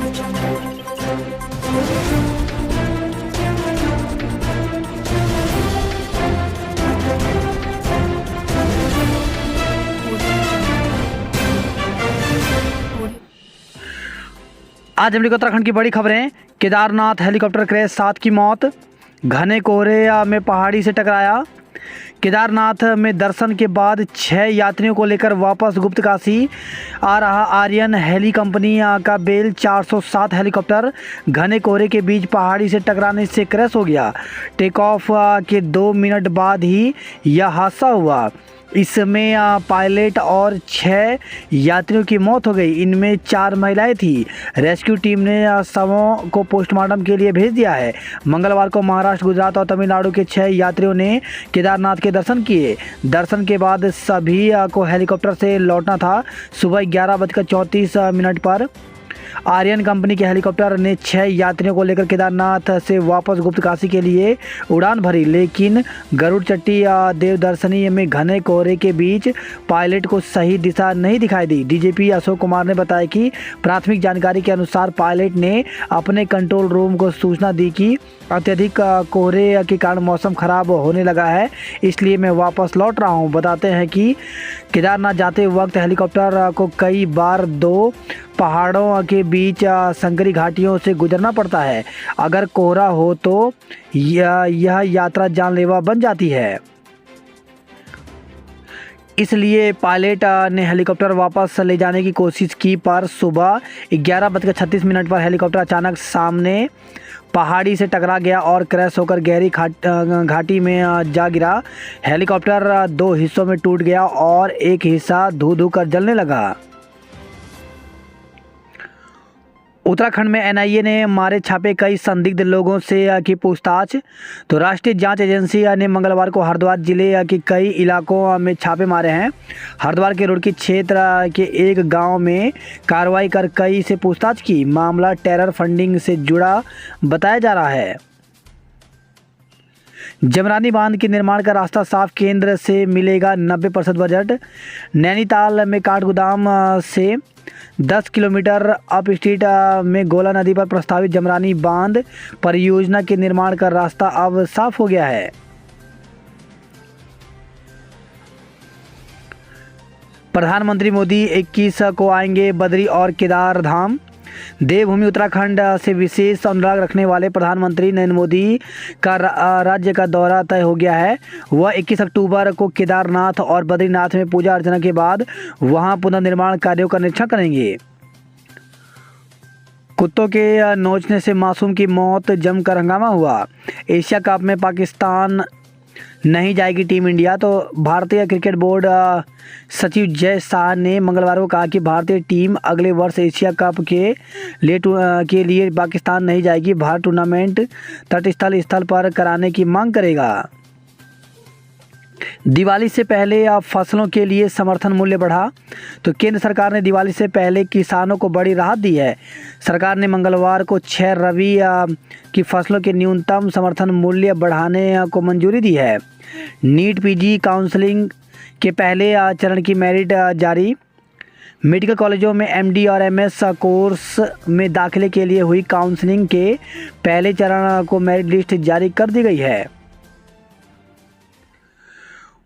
आज हम लोग उत्तराखंड की बड़ी खबरें। केदारनाथ हेलीकॉप्टर क्रैश, 7 की मौत। घने कोहरे में पहाड़ी से टकराया। केदारनाथ में दर्शन के बाद 6 यात्रियों को लेकर वापस गुप्तकाशी आ रहा आर्यन हेली कंपनी का बेल 407 हेलीकॉप्टर घने कोहरे के बीच पहाड़ी से टकराने से क्रैश हो गया। टेक ऑफ के 2 मिनट बाद ही यह हादसा हुआ। इसमें पायलट और 6 यात्रियों की मौत हो गई। इनमें 4 महिलाएं थी। रेस्क्यू टीम ने शवों को पोस्टमार्टम के लिए भेज दिया है। मंगलवार को महाराष्ट्र, गुजरात और तमिलनाडु के 6 यात्रियों ने केदारनाथ के दर्शन किए। दर्शन के बाद सभी को हेलीकॉप्टर से लौटना था। सुबह 11:34 पर आर्यन कंपनी के हेलीकॉप्टर ने 6 यात्रियों को लेकर केदारनाथ से वापस गुप्तकाशी के लिए उड़ान भरी, लेकिन गरुड़ चट्टी देवदर्शनी में घने कोहरे के बीच पायलट को सही दिशा नहीं दिखाई दी। डीजीपी अशोक कुमार ने बताया कि प्राथमिक जानकारी के अनुसार पायलट ने अपने कंट्रोल रूम को सूचना दी कि अत्यधिक कोहरे के कारण मौसम खराब होने लगा है, इसलिए मैं वापस लौट रहा हूं। बताते हैं कि केदारनाथ जाते वक्त हेलीकॉप्टर को कई बार 2 पहाड़ों के बीच संकरी घाटियों से गुजरना पड़ता है। अगर कोहरा हो तो यह यात्रा जानलेवा बन जाती है। इसलिए पायलट ने हेलीकॉप्टर वापस ले जाने की कोशिश की, पर सुबह 11:36 पर हेलीकॉप्टर अचानक सामने पहाड़ी से टकरा गया और क्रैश होकर गहरी घाटी में जा गिरा। हेलीकॉप्टर 2 हिस्सों में टूट गया और एक हिस्सा धू-धू कर जलने लगा। उत्तराखंड में एनआईए ने मारे छापे कई संदिग्ध लोगों से की पूछताछ। तो राष्ट्रीय जांच एजेंसी ने मंगलवार को हरिद्वार जिले के कई इलाकों में छापे मारे हैं। हरिद्वार के रुड़की क्षेत्र के एक गांव में कार्रवाई कर कई से पूछताछ की। मामला टेरर फंडिंग से जुड़ा बताया जा रहा है। जमरानी बांध के निर्माण का रास्ता साफ, केंद्र से मिलेगा 90% बजट। नैनीताल में काठगोदाम से 10 किलोमीटर अप स्ट्रीट में गोला नदी पर प्रस्तावित जमरानी बांध परियोजना के निर्माण का रास्ता अब साफ हो गया है। प्रधानमंत्री मोदी 21 को आएंगे बद्री और केदार धाम। देवभूमि उत्तराखंड से विशेष अनुराग रखने वाले प्रधानमंत्री नरेंद्र मोदी का राज्य का दौरा तय हो गया है। वह 21 अक्टूबर को केदारनाथ और बद्रीनाथ में पूजा अर्चना के बाद वहां पुनर्निर्माण कार्यों का निरीक्षण करेंगे। कुत्तों के नोचने से मासूम की मौत, जमकर हंगामा हुआ। एशिया कप में पाकिस्तान नहीं जाएगी टीम इंडिया। तो भारतीय क्रिकेट बोर्ड सचिव जय शाह ने मंगलवार को कहा कि भारतीय टीम अगले वर्ष एशिया कप के लिए पाकिस्तान नहीं जाएगी। भारत टूर्नामेंट तटस्थल स्थल पर कराने की मांग करेगा। दिवाली से पहले फसलों के लिए समर्थन मूल्य बढ़ा। तो केंद्र सरकार ने दिवाली से पहले किसानों को बड़ी राहत दी है। सरकार ने मंगलवार को 6 रबी की फसलों के न्यूनतम समर्थन मूल्य बढ़ाने को मंजूरी दी है। नीट पीजी काउंसलिंग के पहले चरण की मेरिट जारी। मेडिकल कॉलेजों में एमडी और एमएस कोर्स में दाखिले के लिए हुई काउंसलिंग के पहले चरण को मेरिट लिस्ट जारी कर दी गई है।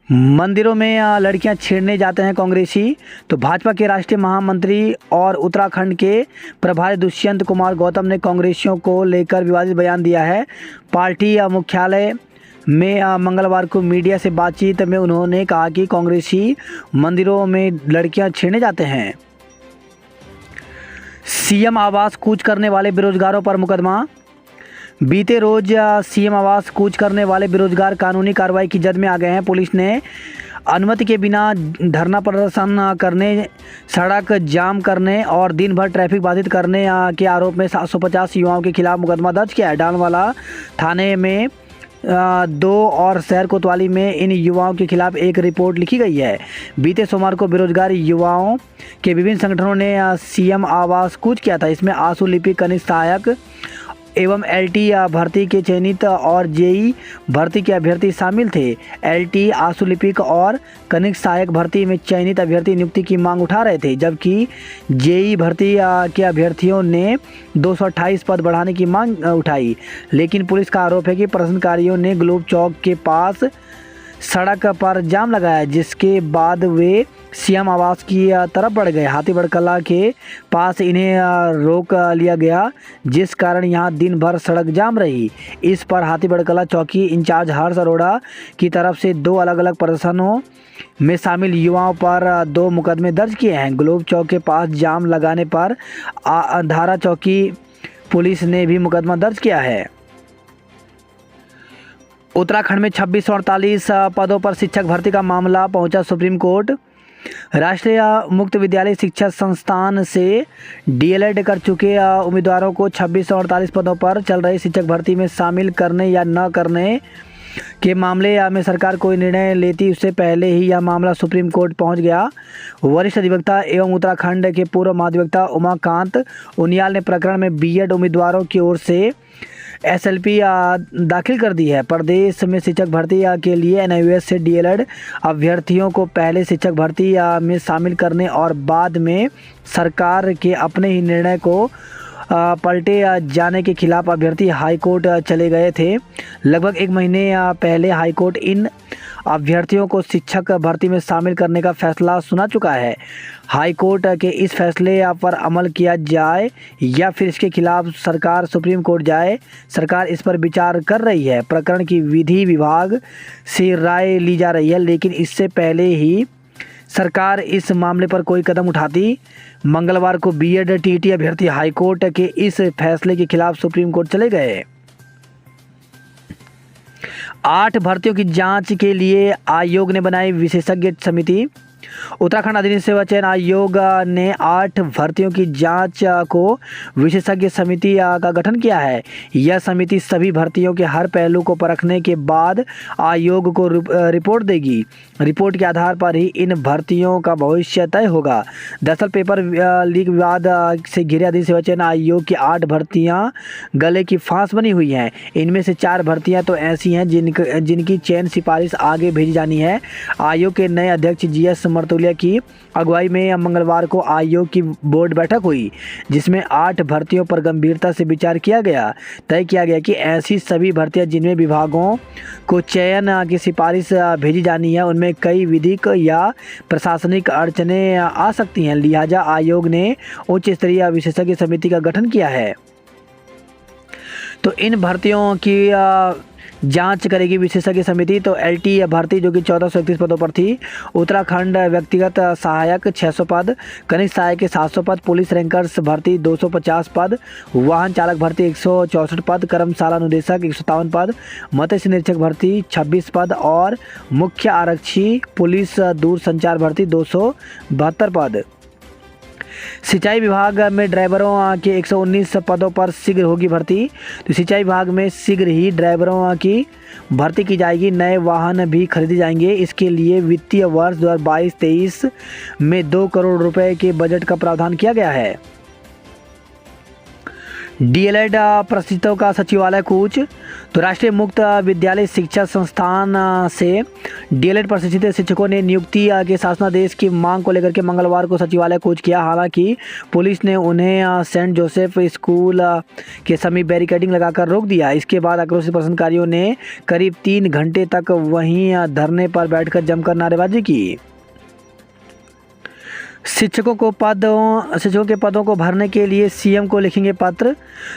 मंदिरों में लड़कियां छेड़ने जाते हैं कांग्रेसी। तो भाजपा के राष्ट्रीय महामंत्री और उत्तराखंड के प्रभारी दुष्यंत कुमार गौतम ने कांग्रेसियों को लेकर विवादित बयान दिया है। पार्टी मुख्यालय में मंगलवार को मीडिया से बातचीत में उन्होंने कहा कि कांग्रेसी मंदिरों में लड़कियां छेड़ने जाते हैं। सीएम आवास कूच करने वाले बेरोजगारों पर मुकदमा। बीते रोज सीएम आवास कूच करने वाले बेरोजगार कानूनी कार्रवाई की जद में आ गए हैं। पुलिस ने अनुमति के बिना धरना प्रदर्शन करने, सड़क जाम करने और दिन भर ट्रैफिक बाधित करने के आरोप में 750 युवाओं के खिलाफ मुकदमा दर्ज किया है। डालवाला थाने में 2 और शहर कोतवाली में इन युवाओं के खिलाफ एक रिपोर्ट लिखी गई है। बीते सोमवार को बेरोजगार युवाओं के विभिन्न संगठनों ने सीएम आवास कूच किया था। इसमें आंसू लिपि, कनिष्ठ सहायक एवं एलटी भर्ती के चयनित और जेई भर्ती के अभ्यर्थी शामिल थे। एलटी, आशुलिपिक और कनिष्ठ सहायक भर्ती में चयनित अभ्यर्थी नियुक्ति की मांग उठा रहे थे, जबकि जेई भर्ती के अभ्यर्थियों ने 228 पद बढ़ाने की मांग उठाई। लेकिन पुलिस का आरोप है कि प्रदर्शनकारियों ने ग्लोब चौक के पास सड़क पर जाम लगाया, जिसके बाद वे सीएम आवास की तरफ बढ़ गए। हाथीगढ़ कला के पास इन्हें रोक लिया गया, जिस कारण यहां दिन भर सड़क जाम रही। इस पर हाथीगढ़ कला चौकी इंचार्ज हर्ष अरोड़ा की तरफ से 2 अलग-अलग प्रदर्शनों में शामिल युवाओं पर 2 मुकदमे दर्ज किए हैं। ग्लोब चौक के पास जाम लगाने पर धारा चौकी पुलिस ने भी मुकदमा दर्ज किया है। उत्तराखंड में 2648 पदों पर शिक्षक भर्ती का मामला पहुंचा सुप्रीम कोर्ट। राष्ट्रीय मुक्त विद्यालय शिक्षा संस्थान से डीएलएड कर चुके उम्मीदवारों को 2648 पदों पर चल रही शिक्षक भर्ती में शामिल करने या न करने के मामले में सरकार कोई निर्णय लेती उससे पहले ही यह मामला सुप्रीम कोर्ट पहुंच गया। वरिष्ठ अधिवक्ता एवं उत्तराखंड के पूर्व महाधिवक्ता उमाकांत उनियाल ने प्रकरण में बीएड उम्मीदवारों की ओर से एसएलपी दाखिल कर दी है। प्रदेश में शिक्षक भर्ती के लिए एनआईयूएस से डीएलएड अभ्यर्थियों को पहले शिक्षक भर्ती में शामिल करने और बाद में सरकार के अपने ही निर्णय को पलटे जाने के खिलाफ अभ्यर्थी हाईकोर्ट चले गए थे। लगभग 1 महीने पहले हाईकोर्ट इन अभ्यर्थियों को शिक्षक भर्ती में शामिल करने का फैसला सुना चुका है। हाईकोर्ट के इस फैसले पर अमल किया जाए या फिर इसके खिलाफ सरकार सुप्रीम कोर्ट जाए, सरकार इस पर विचार कर रही है। प्रकरण की विधि विभाग से राय ली जा रही है, लेकिन इससे पहले ही सरकार इस मामले पर कोई कदम उठाती। मंगलवार को बीएड टीटी अभ्यर्थी हाईकोर्ट के इस फैसले के खिलाफ सुप्रीम कोर्ट चले गए। 8 भर्तियों की जांच के लिए आयोग ने बनाई विशेषज्ञ समिति। उत्तराखंड अधिनियम सेवा चयन आयोग ने 8 भर्तियों की जांच को विशेषज्ञ समिति का गठन किया है। यह समिति सभी भर्तियों के हर पहलू को परखने के बाद आयोग को रिपोर्ट देगी। रिपोर्ट के आधार पर ही इन भर्तियों का भविष्य तय होगा। दरअसल पेपर लीक विवाद से घिरे अधिनियम सेवा चयन आयोग की 8 भर्तियां गले की फांस बनी हुई हैं। इनमें से 4 भर्तियां तो ऐसी हैं जिनकी चयन सिफारिश आगे भेजी जानी है। आयोग के नए अध्यक्ष जीएस मर्तुलिया की अगुवाई में मंगलवार को आयोग की बोर्ड बैठक हुई, जिसमें 8 भर्तियों पर गंभीरता से विचार किया गया। तय किया गया कि ऐसी सभी भर्तियां जिनमें विभागों को चयन की सिफारिश भेजी जानी है, उनमें कई विधिक या प्रशासनिक अड़चनें आ सकती हैं। लिहाजा आयोग ने उच्च स्तरीय विशेषज्ञ समिति का गठन किया है। तो इन भर्तियों की जांच करेगी विशेषज्ञ समिति। तो एलटी भर्ती जो कि 1431 पदों पर थी, उत्तराखंड व्यक्तिगत सहायक 600 पद, कनिष्ठ सहायक के 700 पद, पुलिस रैंकर्स भर्ती 250 पद, वाहन चालक भर्ती 164 पद, कर्मशाला अनुदेशक 157 पद, मत्स्य निरीक्षक भर्ती 26 पद और मुख्य आरक्षी पुलिस दूर संचार भर्ती 272 पद। सिंचाई विभाग में ड्राइवरों के 119 पदों पर शीघ्र होगी भर्ती। तो सिंचाई विभाग में शीघ्र ही ड्राइवरों की भर्ती की जाएगी। नए वाहन भी खरीदे जाएंगे। इसके लिए वित्तीय वर्ष 2022-23 में 2 करोड़ रुपए के बजट का प्रावधान किया गया है। डीएलएड प्रशिक्षितों का सचिवालय कूच। तो राष्ट्रीय मुक्त विद्यालय शिक्षा संस्थान से डीएलएड प्रशिक्षित शिक्षकों ने नियुक्ति के शासनादेश की मांग को लेकर के मंगलवार को सचिवालय कूच किया। हालांकि पुलिस ने उन्हें सेंट जोसेफ स्कूल के समीप बैरिकेडिंग लगाकर रोक दिया। इसके बाद आक्रोशित प्रदर्शनकारियों ने करीब 3 घंटे तक वहीं धरने पर बैठकर जमकर नारेबाजी की। शिक्षकों के पदों को भरने के लिए सीएम को लिखेंगे पत्र।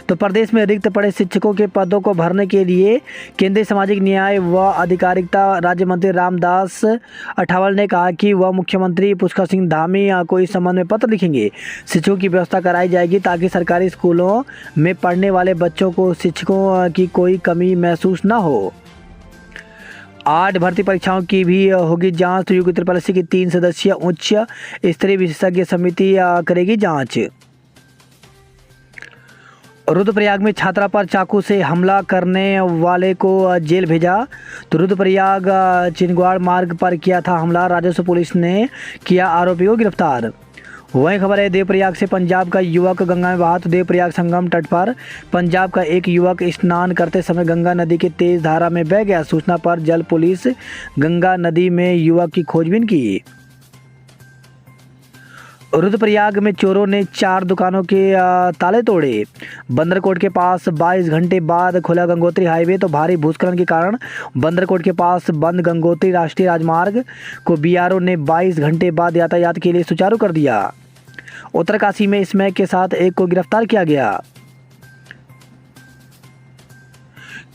तो प्रदेश में रिक्त पड़े शिक्षकों के पदों को भरने के लिए केंद्रीय सामाजिक न्याय व अधिकारिता राज्य मंत्री रामदास अठावले ने कहा कि वह मुख्यमंत्री पुष्कर सिंह धामी को इस संबंध में पत्र लिखेंगे। शिक्षकों की व्यवस्था कराई जाएगी ताकि सरकारी स्कूलों में पढ़ने वाले बच्चों को शिक्षकों की कोई कमी महसूस न हो। 8 भर्ती परीक्षाओं की भी होगी जांच। तो यूपी उत्तर प्रदेश की 3 सदस्यीय उच्च स्तरीय विशेषज्ञ समिति करेगी जांच। रुद्रप्रयाग में छात्रा पर चाकू से हमला करने वाले को जेल भेजा। तो रुद्रप्रयाग चिंगवाड़ मार्ग पर किया था हमला। राजस्व पुलिस ने किया आरोपी को गिरफ्तार। वही खबर है देवप्रयाग से। पंजाब का युवक गंगा में बहा तो देवप्रयाग संगम तट पर पंजाब का एक युवक स्नान करते समय गंगा नदी के तेज धारा में बह गया। सूचना पर जल पुलिस गंगा नदी में युवक की खोजबीन की। रुद्रप्रयाग में चोरों ने 4 दुकानों के ताले तोड़े। बंदरकोट के पास 22 घंटे बाद खुला गंगोत्री हाईवे तो भारी भूस्खलन के कारण बंदरकोट के पास बंद गंगोत्री राष्ट्रीय राजमार्ग को बीआरओ ने 22 घंटे बाद यातायात के लिए सुचारू कर दिया। उत्तरकाशी में स्मैक के साथ एक को गिरफ्तार किया गया।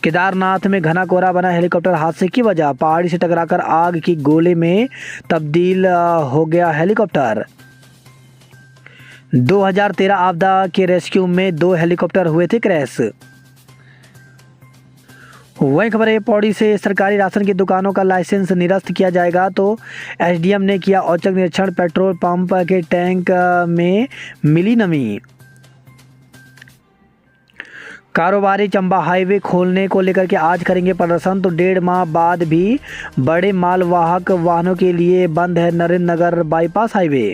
केदारनाथ में घना कोहरा बना हेलीकॉप्टर हादसे की वजह, पहाड़ी से टकराकर आग की गोले में तब्दील हो गया हेलीकॉप्टर। 2013 आपदा के रेस्क्यू में 2 हेलीकॉप्टर हुए थे क्रैश। वही खबर है पौड़ी से। सरकारी राशन की दुकानों का लाइसेंस निरस्त किया जाएगा तो एसडीएम ने किया औचक निरीक्षण। पेट्रोल पंप के टैंक में मिली नमी। कारोबारी चंबा हाईवे खोलने को लेकर के आज करेंगे प्रदर्शन तो 1.5 माह बाद भी बड़े मालवाहक वाहनों के लिए बंद है नरेंद्र नगर बाईपास हाईवे।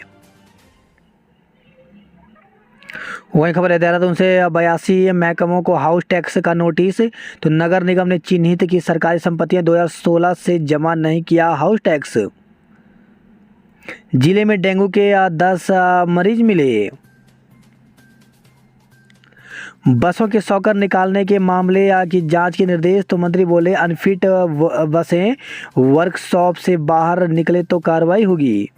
वही खबर है देहरादून से। 82 महकमों को हाउस टैक्स का नोटिस तो नगर निगम ने चिन्हित की सरकारी संपत्तियां 2016 से जमा नहीं किया हाउस टैक्स। जिले में डेंगू के 10 मरीज मिले। बसों के सॉकर निकालने के मामले की जांच के निर्देश तो मंत्री बोले अनफिट बसें वर्कशॉप से बाहर निकले तो कार्रवाई होगी।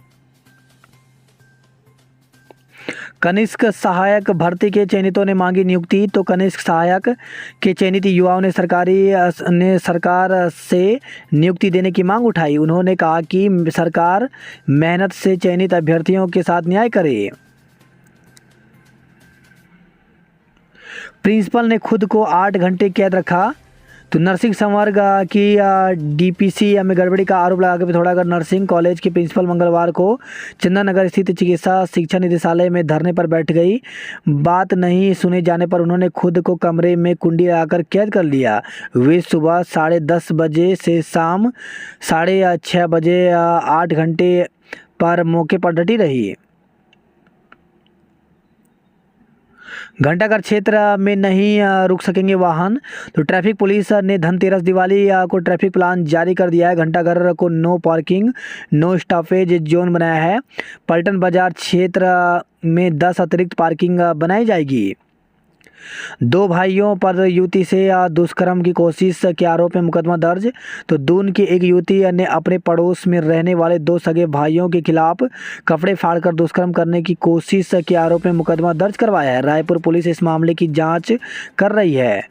कनिष्क सहायक भर्ती के चयनितों ने मांगी नियुक्ति तो कनिष्क सहायक के चयनित युवाओं ने सरकार से नियुक्ति देने की मांग उठाई। उन्होंने कहा कि सरकार मेहनत से चयनित अभ्यर्थियों के साथ न्याय करे। प्रिंसिपल ने खुद को 8 घंटे कैद रखा तो नर्सिंग संवर्ग की डीपीसी में गड़बड़ी का आरोप लगा के पिथौरागढ़ नर्सिंग कॉलेज की प्रिंसिपल मंगलवार को चंदननगर स्थित चिकित्सा शिक्षा निदेशालय में धरने पर बैठ गई। बात नहीं सुने जाने पर उन्होंने खुद को कमरे में कुंडी लगाकर कैद कर लिया। वे सुबह 10:30 बजे से शाम 6:30 बजे 8 घंटे पर मौके पर डटी रही। घंटाघर क्षेत्र में नहीं रुक सकेंगे वाहन तो ट्रैफिक पुलिस ने धनतेरस दिवाली को ट्रैफिक प्लान जारी कर दिया है। घंटाघर को no parking no stoppage zone बनाया है। पलटन बाजार क्षेत्र में 10 अतिरिक्त पार्किंग बनाई जाएगी। 2 भाइयों पर युवती से दुष्कर्म की कोशिश के आरोप में मुकदमा दर्ज तो दून की एक युवती ने अपने पड़ोस में रहने वाले 2 सगे भाइयों के खिलाफ कपड़े फाड़कर दुष्कर्म करने की कोशिश के आरोप में मुकदमा दर्ज करवाया है। रायपुर पुलिस इस मामले की जांच कर रही है।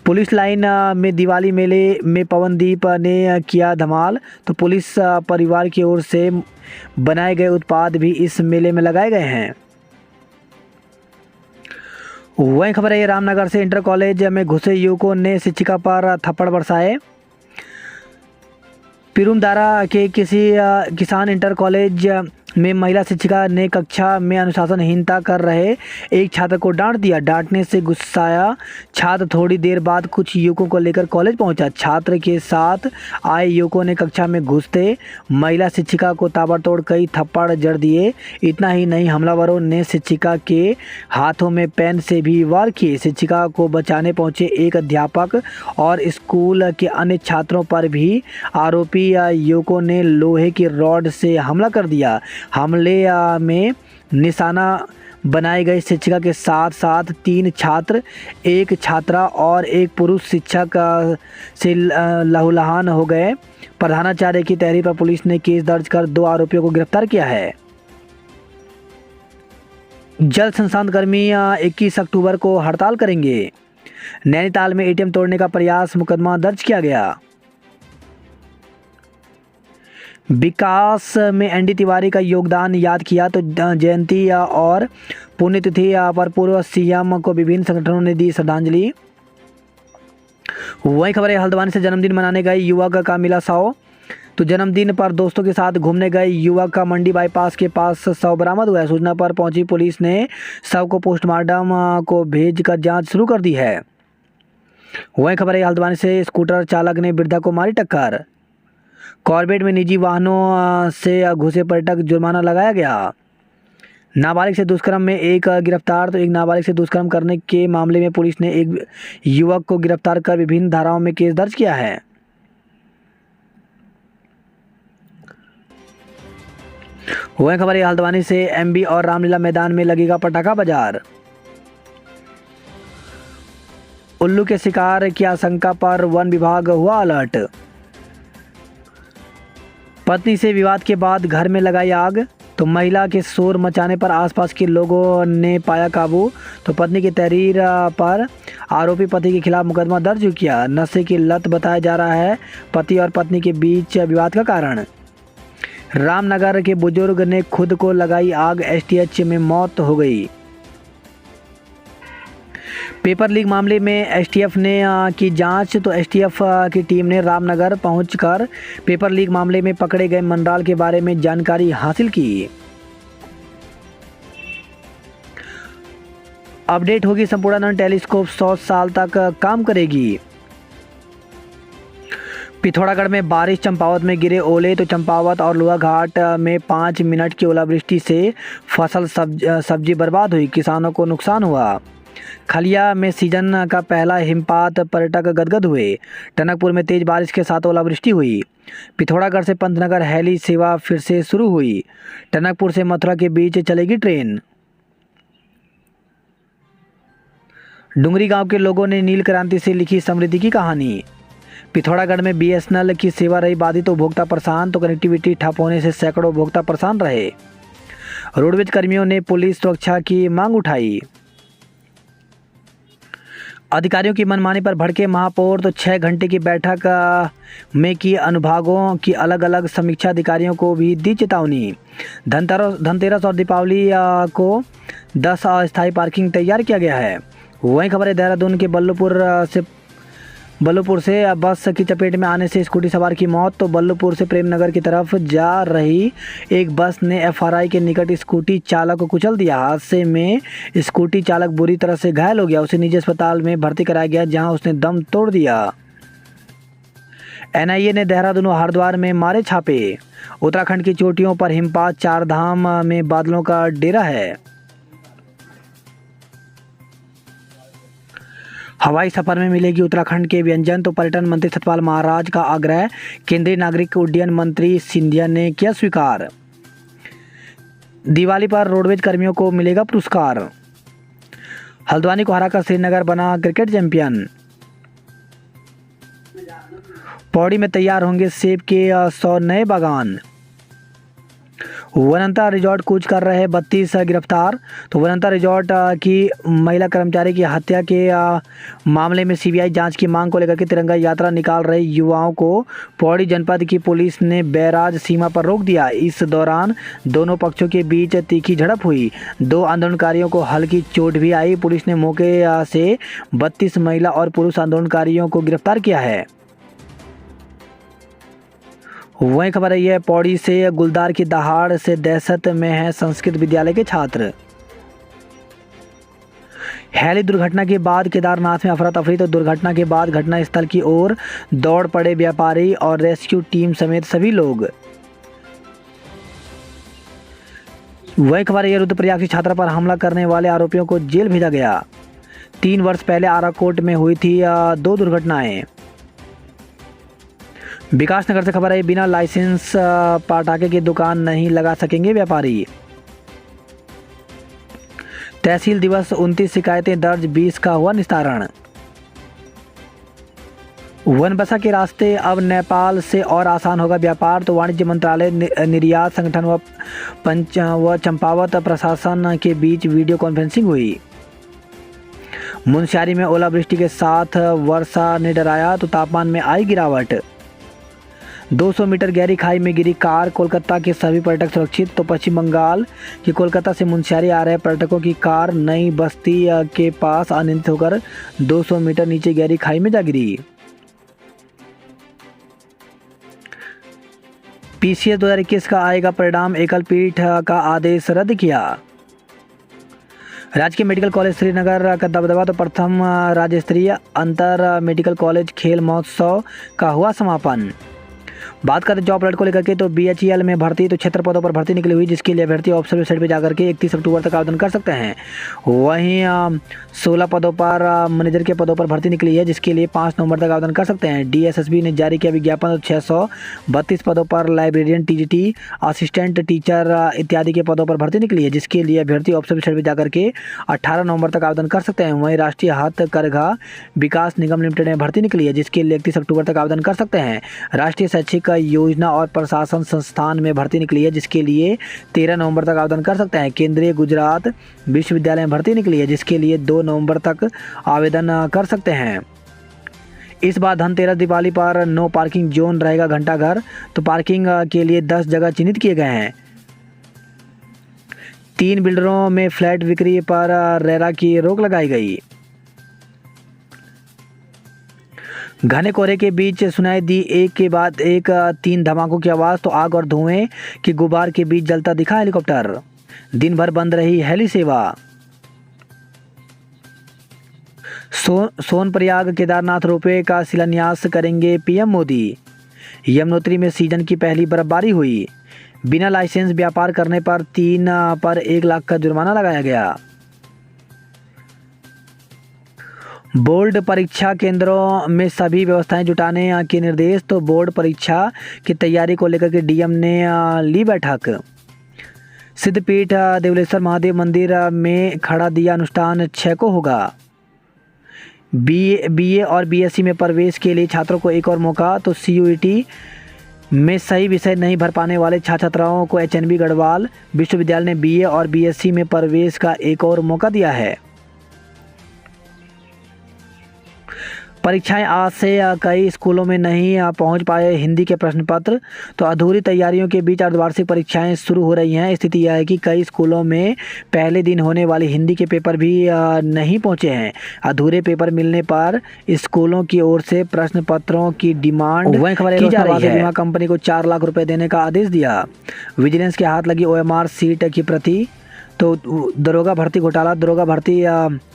पुलिस लाइन में दिवाली मेले में पवनदीप ने किया धमाल तो पुलिस परिवार की ओर से बनाए गए उत्पाद भी इस मेले में लगाए गए हैं। वही खबर है रामनगर से। इंटर कॉलेज में घुसे युवकों ने शिक्षिका पर थप्पड़ बरसाए। पिरुमदारा के किसान इंटर कॉलेज में महिला शिक्षिका ने कक्षा में अनुशासनहीनता कर रहे एक छात्र को डांट दिया। डांटने से गुस्साया छात्र थोड़ी देर बाद कुछ युवकों को लेकर कॉलेज पहुंचा। छात्र के साथ आए युवकों ने कक्षा में घुसते महिला शिक्षिका को ताबड़तोड़ कई थप्पड़ जड़ दिए। इतना ही नहीं, हमलावरों ने शिक्षिका के हाथों में पेन से भी वार किए। शिक्षिका को बचाने पहुंचे एक अध्यापक और स्कूल के अन्य छात्रों पर भी आरोपी युवकों ने लोहे की रॉड से हमला कर दिया। हमले में निशाना बनाए गए शिक्षिका के साथ साथ 3 छात्र, एक छात्रा और एक पुरुष शिक्षक से लहूलुहान हो गए। प्रधानाचार्य की तहरीर पर पुलिस ने केस दर्ज कर 2 आरोपियों को गिरफ्तार किया है। जल संसाधन कर्मी 21 अक्टूबर को हड़ताल करेंगे। नैनीताल में एटीएम तोड़ने का प्रयास, मुकदमा दर्ज किया गया। विकास में एनडी तिवारी का योगदान याद किया तो जयंती और पुण्यतिथि पर पूर्व सीएम को विभिन्न संगठनों ने दी श्रद्धांजलि। वही खबर है हल्द्वानी से। जन्मदिन मनाने गए युवक का मिला शव तो जन्मदिन पर दोस्तों के साथ घूमने गए युवक का मंडी बाईपास के पास शव बरामद हुआ है। सूचना पर पहुंची पुलिस ने शव को पोस्टमार्टम को भेजकर जांच शुरू कर दी है। वही खबर है हल्द्वानी से। स्कूटर चालक ने वृद्धा को मारी टक्कर। कॉर्बेट में निजी वाहनों से घुसे पर्यटक, जुर्माना लगाया गया। नाबालिग से दुष्कर्म में एक गिरफ्तार। तो एक नाबालिग से दुष्कर्म करने के मामले में पुलिस ने एक युवक को गिरफ्तार कर विभिन्न धाराओं में केस दर्ज किया है। वह खबर है हल्द्वानी से, एमबी और रामलीला मैदान में लगेगा पटाखा बाजार। उल्लू के शिकार की आशंका पर वन विभाग हुआ अलर्ट। पत्नी से विवाद के बाद घर में लगाई आग। तो महिला के शोर मचाने पर आसपास के लोगों ने पाया काबू। तो पत्नी की तहरीर पर आरोपी पति के खिलाफ मुकदमा दर्ज किया। नशे की लत बताया जा रहा है पति और पत्नी के बीच विवाद का कारण। रामनगर के बुजुर्ग ने खुद को लगाई आग, एसटीएच में मौत हो गई। पेपर लीक मामले में एसटीएफ ने की जांच। तो एसटीएफ की टीम ने रामनगर पहुंचकर पेपर लीक मामले में पकड़े गए मंडराल के बारे में जानकारी हासिल की। अपडेट होगी, संपूर्णानंद टेलीस्कोप 100 साल तक काम करेगी। पिथौरागढ़ में बारिश, चंपावत में गिरे ओले। तो चंपावत और लोहाघाट में 5 मिनट की ओलावृष्टि से फसल सब्जी बर्बाद हुई, किसानों को नुकसान हुआ। खलिया में सीजन का पहला हिमपात, पर्यटक गदगद हुए। टनकपुर में तेज बारिश के साथ ओलावृष्टि हुई। पिथौरागढ़ से पंतनगर हेली सेवा फिर से शुरू हुई। टनकपुर से मथुरा के बीच चलेगी ट्रेन। डुंगरी गांव के लोगों ने नील क्रांति से लिखी समृद्धि की कहानी। पिथौरागढ़ में बीएसएनएल की सेवा रही बाधित, उपभोक्ता परेशान। तो कनेक्टिविटी ठप होने से सैकड़ों उपभोक्ता परेशान रहे। रोडवेज कर्मियों ने पुलिस सुरक्षा की मांग उठाई। अधिकारियों की मनमानी पर भड़के महापौर। तो 6 घंटे की बैठक में की अनुभागों की अलग अलग समीक्षा, अधिकारियों को भी दी चेतावनी। धनतेरस और दीपावली को 10 अस्थायी पार्किंग तैयार किया गया है। वहीं खबर है देहरादून के बल्लूपुर से बस की चपेट में आने से स्कूटी सवार की मौत। तो बल्लूपुर से प्रेमनगर की तरफ जा रही एक बस ने एफआरआई के निकट स्कूटी चालक को कुचल दिया। हादसे में स्कूटी चालक बुरी तरह से घायल हो गया। उसे निजी अस्पताल में भर्ती कराया गया, जहां उसने दम तोड़ दिया। एनआईए ने देहरादून और हरिद्वार में मारे छापे। उत्तराखंड की चोटियों पर हिमपात, 4 धाम में बादलों का डेरा है। हवाई सफर में मिलेगी उत्तराखंड के व्यंजन। तो पर्यटन मंत्री सतपाल महाराज का आग्रह, केंद्रीय नागरिक उड्डयन मंत्री सिंधिया ने किया स्वीकार। दिवाली पर रोडवेज कर्मियों को मिलेगा पुरस्कार। हल्द्वानी को हराकर श्रीनगर बना क्रिकेट चैंपियन। पौड़ी में तैयार होंगे सेब के 100 नए बागान। वनंता रिजॉर्ट कूच कर रहे 32 गिरफ्तार। तो वनंता रिजॉर्ट की महिला कर्मचारी की हत्या के मामले में सीबीआई जांच की मांग को लेकर के तिरंगा यात्रा निकाल रहे युवाओं को पौड़ी जनपद की पुलिस ने बैराज सीमा पर रोक दिया। इस दौरान दोनों पक्षों के बीच तीखी झड़प हुई। 2 आंदोलनकारियों को हल्की चोट भी आई। पुलिस ने मौके से 32 महिला और पुरुष आंदोलनकारियों को गिरफ्तार किया है। वही खबर है यह पौड़ी से, गुलदार की दहाड़ से दहशत में है संस्कृत विद्यालय के छात्र। हेली दुर्घटना के बाद केदारनाथ में अफरा तफरी। तो दुर्घटना के बाद घटनास्थल की ओर दौड़ पड़े व्यापारी और रेस्क्यू टीम समेत सभी लोग। वही खबर है रुद्रप्रयाग की छात्रा पर हमला करने वाले आरोपियों को जेल भेजा गया। 3 वर्ष पहले आराकोट में हुई थी 2 दुर्घटनाएं। विकास नगर से खबर है, बिना लाइसेंस पटाखे की दुकान नहीं लगा सकेंगे व्यापारी। तहसील दिवस 29 शिकायतें दर्ज, 20 का हुआ निस्तारण। वनबसा के रास्ते अब नेपाल से और आसान होगा व्यापार। तो वाणिज्य मंत्रालय, निर्यात संगठन व चंपावत प्रशासन के बीच वीडियो कॉन्फ्रेंसिंग हुई। मुनस्यारी में ओलावृष्टि के साथ वर्षा ने डराया। तो तापमान में आई गिरावट। 200 मीटर गहरी खाई में गिरी कार, कोलकाता के सभी पर्यटक सुरक्षित। तो पश्चिम बंगाल की कोलकाता से मुनस्यारी आ रहे पर्यटकों की कार नई बस्ती के पास अनियंत्रित होकर 200 मीटर नीचे गहरी खाई में जा गिरी। पीसीएस 2021 का आएगा परिणाम, एकल पीठ का आदेश रद्द किया। राजकीय मेडिकल कॉलेज श्रीनगर का दबदबा। तो प्रथम राज्य स्तरीय अंतर मेडिकल कॉलेज खेल महोत्सव का हुआ समापन। बात करें जॉब अलर्ट को लेकर के तो BHEL में भर्ती तो 76 पदों पर भर्ती निकली हुई, जिसके लिए अभ्यर्थी ऑफिशियल वेबसाइट पर जाकर के 31 अक्टूबर तक आवेदन कर सकते हैं। वहीं 16 पदों पर मैनेजर के पदों पर भर्ती निकली है, जिसके लिए 5 नवंबर तक आवेदन कर सकते हैं। DSSB ने जारी किया विज्ञापन, 632 पदों पर लाइब्रेरियन, TGT, असिस्टेंट टीचर इत्यादि के पदों पर भर्ती निकली है, जिसके लिए अभ्यर्थी ऑफिशियल वेबसाइट पर जाकर के 18 नवंबर तक आवेदन कर सकते हैं। वहीं राष्ट्रीय हथकरघा विकास निगम लिमिटेड में भर्ती निकली है, जिसके लिए 31 अक्टूबर तक आवेदन कर सकते हैं। राष्ट्रीय शैक्षिक योजना और प्रशासन संस्थान में भर्ती निकली है, जिसके लिए 13 नवंबर तक आवेदन कर सकते हैं। केंद्रीय गुजरात विश्वविद्यालय में भर्ती निकली है, जिसके लिए 2 नवंबर तक आवेदन कर सकते हैं। इस बार धनतेरस दिवाली पर नो पार्किंग जोन रहेगा घंटाघर, तो पार्किंग के लिए 10 जगह चिन्हित किए गए हैं। 3 बिल्डरों में फ्लैट बिक्री पर रेरा की रोक लगाई गई। घने कोहरे के बीच सुनाई दी एक के बाद एक 3 धमाकों की आवाज़, तो आग और धुएं की गुबार के बीच जलता दिखा हेलीकॉप्टर। दिन भर बंद रही हेली सेवा। सोनप्रयाग केदारनाथ रोपवे का शिलान्यास करेंगे PM मोदी। यमुनोत्री में सीजन की पहली बर्फबारी हुई। बिना लाइसेंस व्यापार करने पर 3 पर 1 लाख का जुर्माना लगाया गया। बोर्ड परीक्षा केंद्रों में सभी व्यवस्थाएं जुटाने के निर्देश, तो बोर्ड परीक्षा की तैयारी को लेकर के DM ने ली बैठक। सिद्धपीठ देवलेश्वर महादेव मंदिर में खड़ा दिया अनुष्ठान 6 को होगा। BA और BSc में प्रवेश के लिए छात्रों को एक और मौका, तो CUET में सही विषय नहीं भर पाने वाले छात्राओं को HNB गढ़वाल विश्वविद्यालय ने BA और BSc में प्रवेश का एक और मौका दिया है। परीक्षाएं आज से कई स्कूलों में नहीं पहुंच पाए हिंदी के प्रश्न पत्र, तो अधूरी तैयारियों के बीच अर्धवार्षिक परीक्षाएं शुरू हो रही हैं। स्थिति यह है कि कई स्कूलों में पहले दिन होने वाली हिंदी के पेपर भी नहीं पहुंचे हैं। अधूरे पेपर मिलने पर स्कूलों की ओर से प्रश्न पत्रों की डिमांड की जा रही है। बीमा कंपनी को 4 लाख रुपए देने का आदेश दिया। विजिलेंस के हाथ लगी OMR सीट की प्रति, तो दरोगा भर्ती घोटाला, दरोगा भर्ती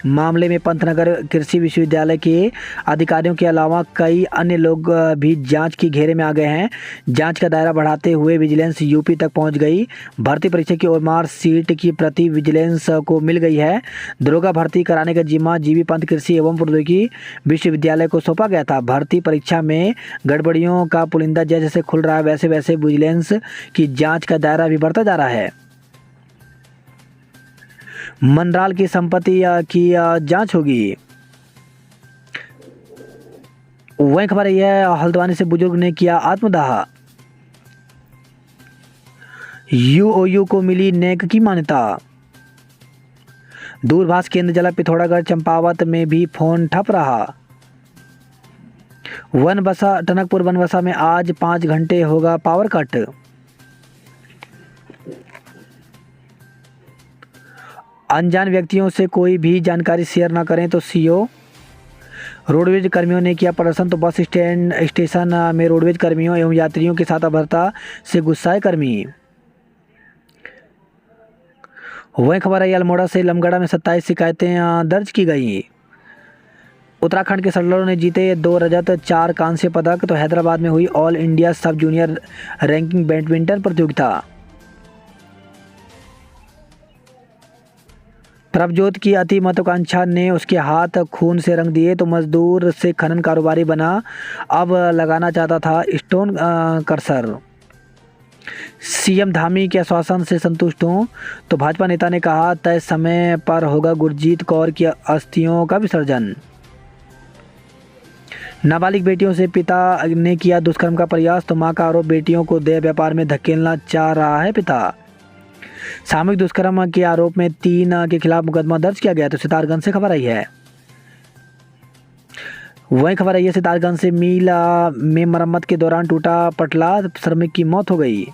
मामले में पंतनगर कृषि विश्वविद्यालय के अधिकारियों के अलावा कई अन्य लोग भी जांच के घेरे में आ गए हैं। जांच का दायरा बढ़ाते हुए विजिलेंस UP तक पहुंच गई। भर्ती परीक्षा की OMR सीट की प्रति विजिलेंस को मिल गई है। दरोगा भर्ती कराने का जिम्मा GV पंत कृषि एवं प्रौद्योगिकी विश्वविद्यालय को सौंपा गया था। भर्ती परीक्षा में गड़बड़ियों का पुलिंदा जैसे जैसे खुल रहा है, वैसे वैसे विजिलेंस की जाँच का दायरा भी बढ़ता जा रहा है। मनराल की संपत्ति की जांच होगी। वही खबर है हल्द्वानी से बुजुर्ग ने किया आत्मदाह। UOU को मिली नेक की मान्यता। दूरभाष केंद्र जला पिथौरागढ़ चंपावत में भी फोन ठप रहा। वनबसा टनकपुर वनबसा में आज 5 घंटे होगा पावर कट। अनजान व्यक्तियों से कोई भी जानकारी शेयर न करें, तो CO। रोडवेज कर्मियों ने किया प्रदर्शन, तो बस स्टेशन में रोडवेज कर्मियों एवं यात्रियों के साथ अभद्रता से गुस्साए कर्मी। वही खबर है अल्मोड़ा से लमगड़ा में 27 शिकायतें दर्ज की गई। उत्तराखंड के सल्लरों ने जीते 2 रजत 4 कांस्य पदक, तो हैदराबाद में हुई ऑल इंडिया सब जूनियर रैंकिंग बैडमिंटन प्रतियोगिता। प्रभजोत की अति महत्वाकांक्षा ने उसके हाथ खून से रंग दिए, तो मजदूर से खनन कारोबारी बना, अब लगाना चाहता था स्टोन कर्सर। CM धामी के आश्वासन से संतुष्ट हूँ, तो भाजपा नेता ने कहा तय समय पर होगा गुरजीत कौर की अस्थियों का विसर्जन। नाबालिग बेटियों से पिता ने किया दुष्कर्म का प्रयास, तो मां का आरोप बेटियों को देह व्यापार में धकेलना चाह रहा है पिता। सामूहिक दुष्कर्म के आरोप में 3 के खिलाफ मुकदमा दर्ज किया गया, तो सितारगंज से खबर आई है। वही खबर आई है सितारगंज से मिल में मरम्मत के दौरान टूटा पटला, श्रमिक की मौत हो गई।